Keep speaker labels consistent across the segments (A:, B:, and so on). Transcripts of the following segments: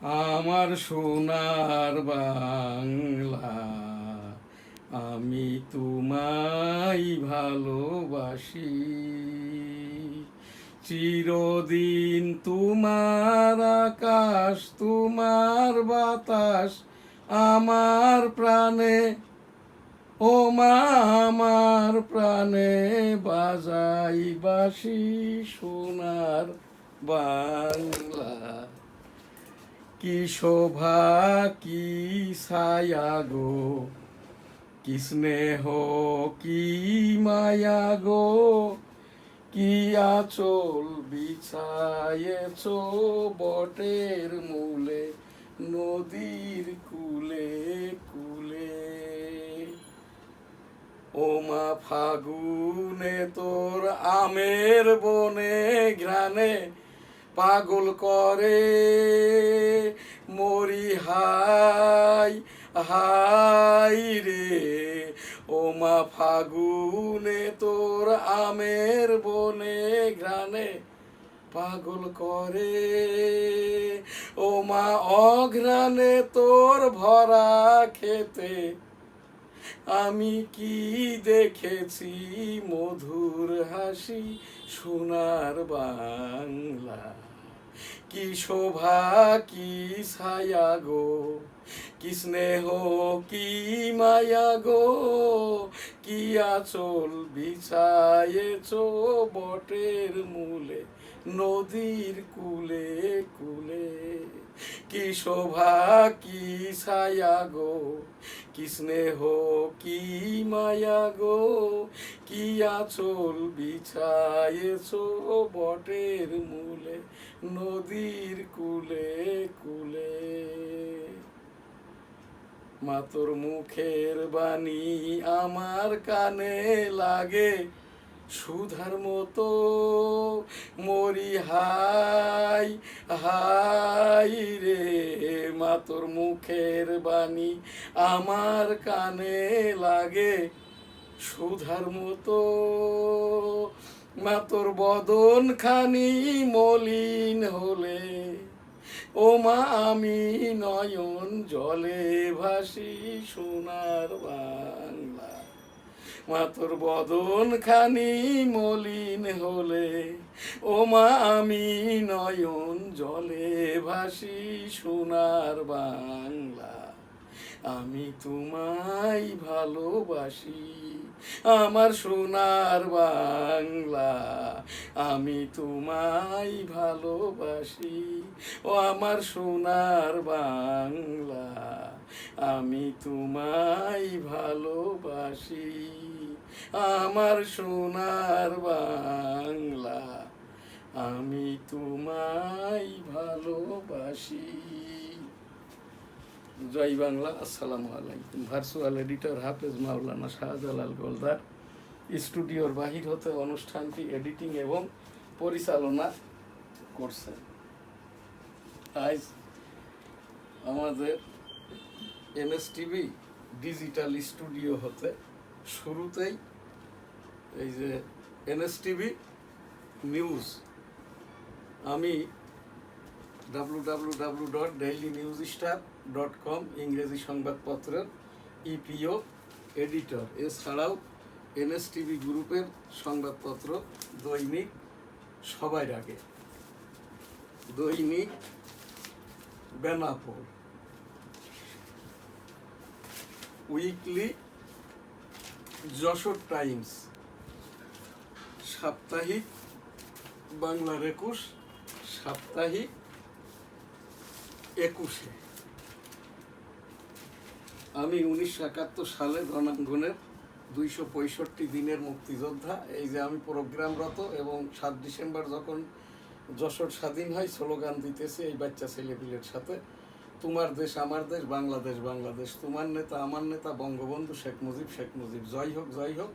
A: আমার সোনার বাংলা, আমি তোমায় ভালোবাসি। চিরদিন তোমার আকাশ, তোমার বাতাস আমার প্রাণে, ও মা আমার প্রাণে বাজাই বাঁশি সোনার বাংলা। কি শোভা কি ছায়া গো, কি স্নেহ কি মায়া গো, কি আঁচল বিছায়েছ বটের মূলে, নদীর কূলে কূলে। ও মা ফাগুনে তোর আমের বনে ঘ্রাণে পাগল করে মরি হাই হাই রে। ও মা ফাগুনে তোর আমের বনে ঘ্রাণে পাগল করে, ও মা অঘ্রাণে তোর ভরা খেতে আমি কি দেখেছি মধুর হাসি সোনার বাংলা। কি শোভা কি ছায়া গো, কি স্নেহ কি মায়া গো, কি আঁচল বিছায়েছ বটের মূলে, নদীর কূলে কূলে। কি শোভা কি ছায়া গো, কি স্নেহ কি মায়া গো, কি আঁচল বিছায়েছ বটের মূলে, নদীর কূলে কূলে। মা তোর মুখের বাণী আমার কানে লাগে সুধার মতো, মরি হাই হাই রে। মা তোর মুখের বাণী আমার কানে লাগে সুধার মতো, মা তোর বদন খানি মলিন হলে, ও মা আমি নয়ন জলে ভাসি সোনার বাংলা। মা তোর বদন খানি মলিন হলে, ও মা আমি নয়ন জলে ভাসি সোনার বাংলা। আমি তোমায় ভালোবাসি আমার সোনার বাংলা, আমি তোমায় ভালোবাসি ও আমার সোনার বাংলা, আমি তোমায় ভালোবাসি আমার সোনার বাংলা, আমি তোমায় ভালোবাসি। জয় বাংলা। আসসালামু আলাইকুম। ভার্চুয়াল এডিটর হাফেজ মাওলানা শাহজালাল গোলদার স্টুডিওর বাহির হতে অনুষ্ঠানটি এডিটিং এবং পরিচালনা করছেন। আজ আমাদের NSTV ডিজিটাল স্টুডিও হতে শুরুতেই এই যে NSTV নিউজ, আমি www.dailynewsstar.com ইংরেজি সংবাদপত্রের EPO এডিটর। এছাড়াও NSTV গ্রুপের সংবাদপত্র দৈনিক সবার আগে, দৈনিক বেনাপোল, উইকলি যশোর টাইমস, সাপ্তাহিক বাংলার 21, সাপ্তাহিক 21-এ। আমি 1971 সালে রণাঙ্গনের 265 দিনের মুক্তিযোদ্ধা। এই যে আমি প্রোগ্রামরত এবং 7 ডিসেম্বর যখন যশোর স্বাধীন হয় স্লোগান দিতেছি এই বাচ্চা ছেলেপিলের সাথে, তোমার দেশ আমার দেশ বাংলাদেশ বাংলাদেশ, তোমার নেতা আমার নেতা বঙ্গবন্ধু শেখ মুজিব শেখ মুজিব, জয় হোক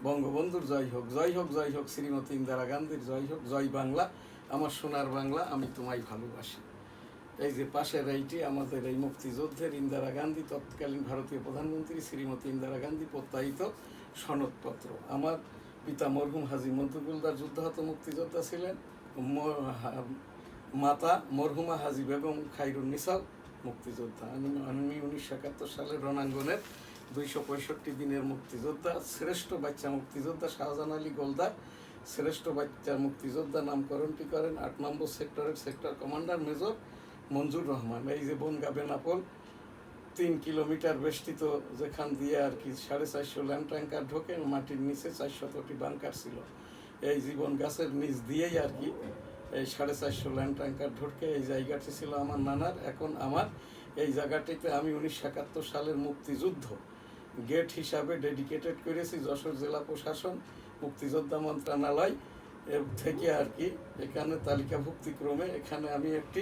A: বঙ্গবন্ধুর জয় হোক জয় হোক শ্রীমতী ইন্দিরা গান্ধীর জয় হোক, জয় বাংলা আমার সোনার বাংলা, আমি তোমায় ভালোবাসি। এই যে পাশের এইটি আমাদের এই মুক্তিযুদ্ধের ইন্দিরা গান্ধী, তৎকালীন ভারতীয় প্রধানমন্ত্রী শ্রীমতী ইন্দিরা গান্ধী প্রত্যায়িত সনদপত্র। আমার পিতা মরহুম হাজী মন্তুকুলদার যুদ্ধাহত মুক্তিযোদ্ধা ছিলেন, মাতা মরহুমা হাজী বেগম খায়রুন্নিসাও মুক্তিযোদ্ধা। আমি 1971 সালের রণাঙ্গনের 265 দিনের মুক্তিযোদ্ধা, শ্রেষ্ঠ বাচ্চা মুক্তিযোদ্ধা শাহজাহান আলী গোলদার শ্রেষ্ঠ বাচ্চা মুক্তিযোদ্ধা নামকরণটি করেন 8 নম্বর সেক্টরের সেক্টর কমান্ডার মেজর মঞ্জুর রহমান। এই যে বনগা বেনাপোল 3 কিলোমিটার বেষ্টিত, যেখান দিয়ে আর কি 450 ল্যান্ড ট্যাঙ্কার ঢোকে, মাটির নিচে 400টি বাংকার ছিল। এই জীবন গাছের নিচ দিয়েই আর কি এই 450 ল্যান্ড ট্যাঙ্কার ঢোকে। এই জায়গাটি ছিল আমার নানার, এখন আমার। এই জায়গাটিতে আমি 1971 সালের মুক্তিযুদ্ধ গেট হিসাবে ডেডিকেটেড করেছি যশোর জেলা প্রশাসন মুক্তিযোদ্ধা মন্ত্রণালয় থেকে আর কি। এখানে তালিকাভুক্তিক্রমে এখানে আমি একটি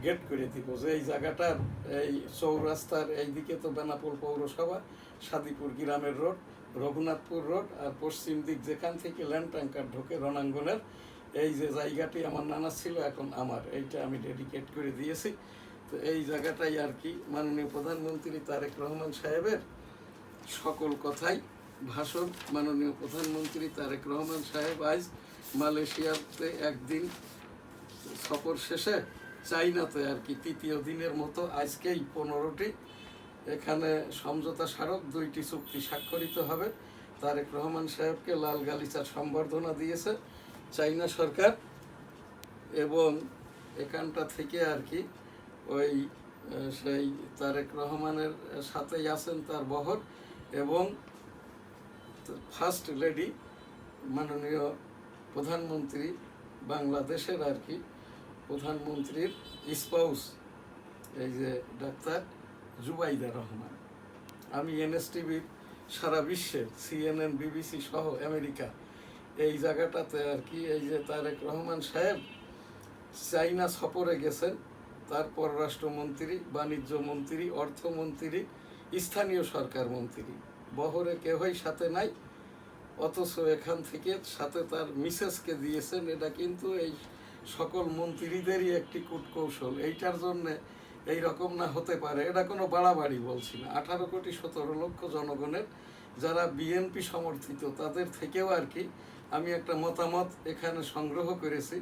A: গেট করে দিব, যে এই জায়গাটার এই চৌরাস্তার এইদিকে তো বেনাপোল পৌরসভা, সাদিপুর গ্রামের রোড, রঘুনাথপুর রোড, আর পশ্চিম দিক যেখান থেকে ল্যান্ড ট্যাঙ্কার ঢোকে রণাঙ্গনের এই যে জায়গাটি আমার নানা ছিল, এখন আমার। এইটা আমি ডেডিকেট করে দিয়েছি। তো এই জায়গাটাই আর কি মাননীয় প্রধানমন্ত্রী তারেক রহমান সাহেবের সকল কথাই ভাষণ। মাননীয় প্রধানমন্ত্রী তারেক রহমান সাহেব আজ মালয়েশিয়াতে একদিন সফর শেষে চাইনাতে আর কি 3য় দিনের মতো আজকেই 15টি এখানে সমঝোতা স্মারক 2টি চুক্তি স্বাক্ষরিত হবে। তারেক রহমান সাহেবকে লাল গালিচার সম্বর্ধনা দিয়েছে চাইনা সরকার, এবং এখানটা থেকে আর কি ওই সেই তারেক রহমানের সাথেই আছেন তার বহর এবং ফার্স্ট লেডি মাননীয় প্রধানমন্ত্রী বাংলাদেশের আর কি প্রধানমন্ত্রীর স্পাউস এই যে ডাক্তার জুবাইদা রহমান। আমি এনএসটিভির সারা বিশ্বে CNN, BBC সহ আমেরিকা এই জায়গাটাতে আর কি এই যে তারেক রহমান সাহেব চাইনা সফরে গেছেন, তার পররাষ্ট্রমন্ত্রী, বাণিজ্য মন্ত্রী, অর্থমন্ত্রী, স্থানীয় সরকার মন্ত্রী, বহরে কেউই সাথে নাই, অথচ এখান থেকে সাথে তার মিসেসকে দিয়েছেন। এটা কিন্তু এই সকল মন্ত্রীদেরই একটি কূটকৌশল। এইটার জন্যে এই রকম না হতে পারে, এটা কোনো বাড়াবাড়ি বলছি না। 18,17,00,000 জনগণের যারা বিএনপি সমর্থিত তাদের থেকেও আর কি আমি একটা মতামত এখানে সংগ্রহ করেছি।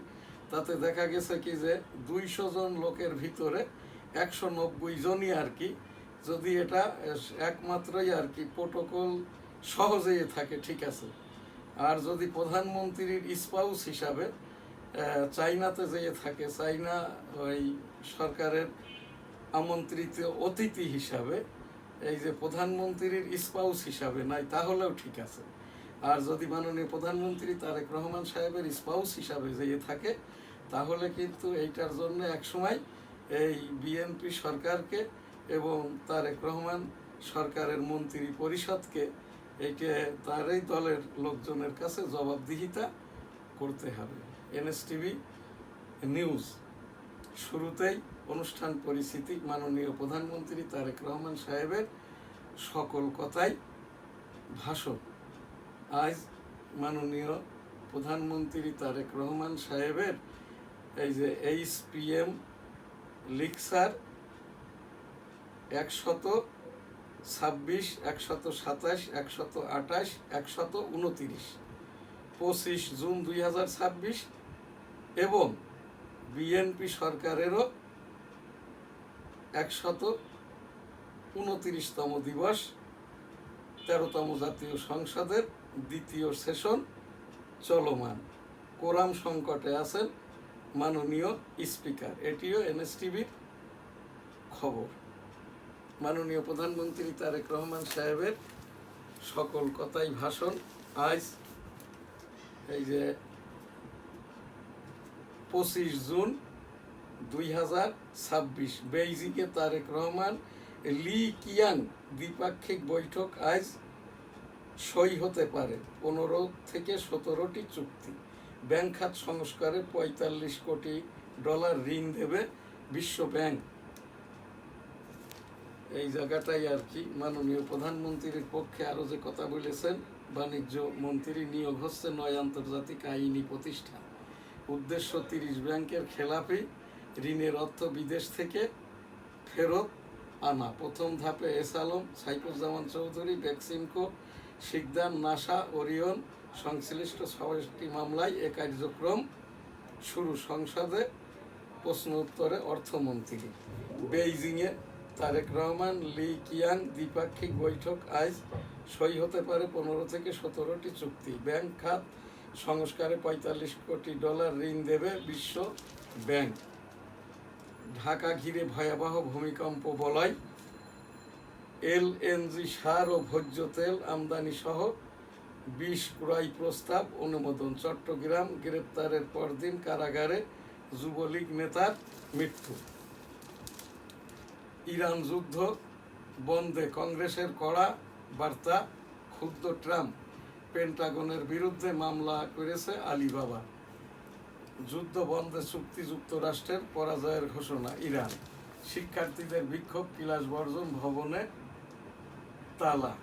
A: তাতে দেখা গেছে কি যে 200 জন লোকের ভিতরে 190 জনই আর কি, যদি এটা একমাত্রই আর কি প্রোটোকল সহজেই থাকে ঠিক আছে। আর যদি প্রধানমন্ত্রীর স্পাউস হিসাবে চাইনাতে যেয়ে থাকে, চাইনা ওই সরকারের আমন্ত্রিত অতিথি হিসাবে, এই যে প্রধানমন্ত্রীর স্পাউস হিসাবে নাই, তাহলেও ঠিক আছে। আর যদি মাননীয় প্রধানমন্ত্রী তারেক রহমান সাহেবের স্পাউস হিসাবে যেয়ে থাকে, তাহলে কিন্তু এইটার জন্য একসময় এই বিএনপি সরকারকে এবং তারেক রহমান সরকারের মন্ত্রী পরিষদকে এইটা তারই দলের লোকজনের কাছে জবাবদিহিতা করতে হবে। এনএসটিভি নিউজ শুরুতেই অনুষ্ঠান পরিস্থিতি মাননীয় প্রধানমন্ত্রী তারেক রহমান সাহেবের সকল কথাই ভাষণ। আজ মাননীয় প্রধানমন্ত্রী তারেক রহমান সাহেবের এই যে HPM লিকসার 126, 127, 128, 129, 25 জুন 2026 এবং বিএনপি সরকারেরও 129তম দিবস, 13তম জাতীয় সংসদের 2য় সেশন চলমান। কোরাম সংকটে আছেন মাননীয় স্পিকার। এটিও এনএসটিভির খবর। মাননীয় প্রধানমন্ত্রী তারেক রহমান সাহেবের সকল কথাই ভাষণ। আজ এই যে 25 জুন 2026 বেইজিংয়ে তারেক রহমান লি কিয়াং দ্বিপাক্ষিক বৈঠক আজ সই হতে পারে। 15 থেকে 17টি চুক্তি। ব্যাংক খাত সংস্কারে $45 কোটি ঋণ দেবে বিশ্ব ব্যাংক। এই জায়গাটাই আর কি মাননীয় প্রধানমন্ত্রীর পক্ষে আরও যে কথা বলেছেন, বাণিজ্য মন্ত্রী নিয়োগ হচ্ছে 9 আন্তর্জাতিক আইনি প্রতিষ্ঠান। উদ্দেশ্য 30 ব্যাংকের খেলাপি ঋণের অর্থ বিদেশ থেকে ফেরত আনা। প্রথম ধাপে এস আলম, সাইফুজ্জামান চৌধুরী, বেক্সিমকো, শিকদার, নাসা, ওরিয়ন সংশ্লিষ্ট 6টি মামলায় এ কার্যক্রম শুরু। সংসদে প্রশ্ন উত্তরে অর্থমন্ত্রী। বেইজিংয়ে তারেক রহমান, লি কিয়াং দ্বিপাক্ষিক বৈঠক আজ। সই হতে পারে 15 থেকে 17টি চুক্তি। ব্যাংক খাত সংস্কারে $45 কোটি ঋণ দেবে বিশ্ব ব্যাংক। ঢাকা ঘিরে ভয়াবহ ভূমিকম্প বলয়। এলএনজি সার ও ভোজ্য তেল আমদানি সহ 20 ক্রয় প্রস্তাব অনুমোদন। চট্টগ্রাম গ্রেপ্তারের পরদিন কারাগারে যুবলীগ নেতার মৃত্যু। ইরান যুদ্ধ বন্ধে কংগ্রেসের কড়া বার্তা, ক্ষুব্ধ ট্রাম্প। পেন্টাগনের বিরুদ্ধে মামলা করেছে আলিবাবা। যুদ্ধ বন্ধে চুক্তি যুক্তরাষ্ট্রের পরাজয়ের ঘোষণা। ইরান শিক্ষার্থীদের বিক্ষোভ, ক্লাস বর্জন, ভবনে তালা।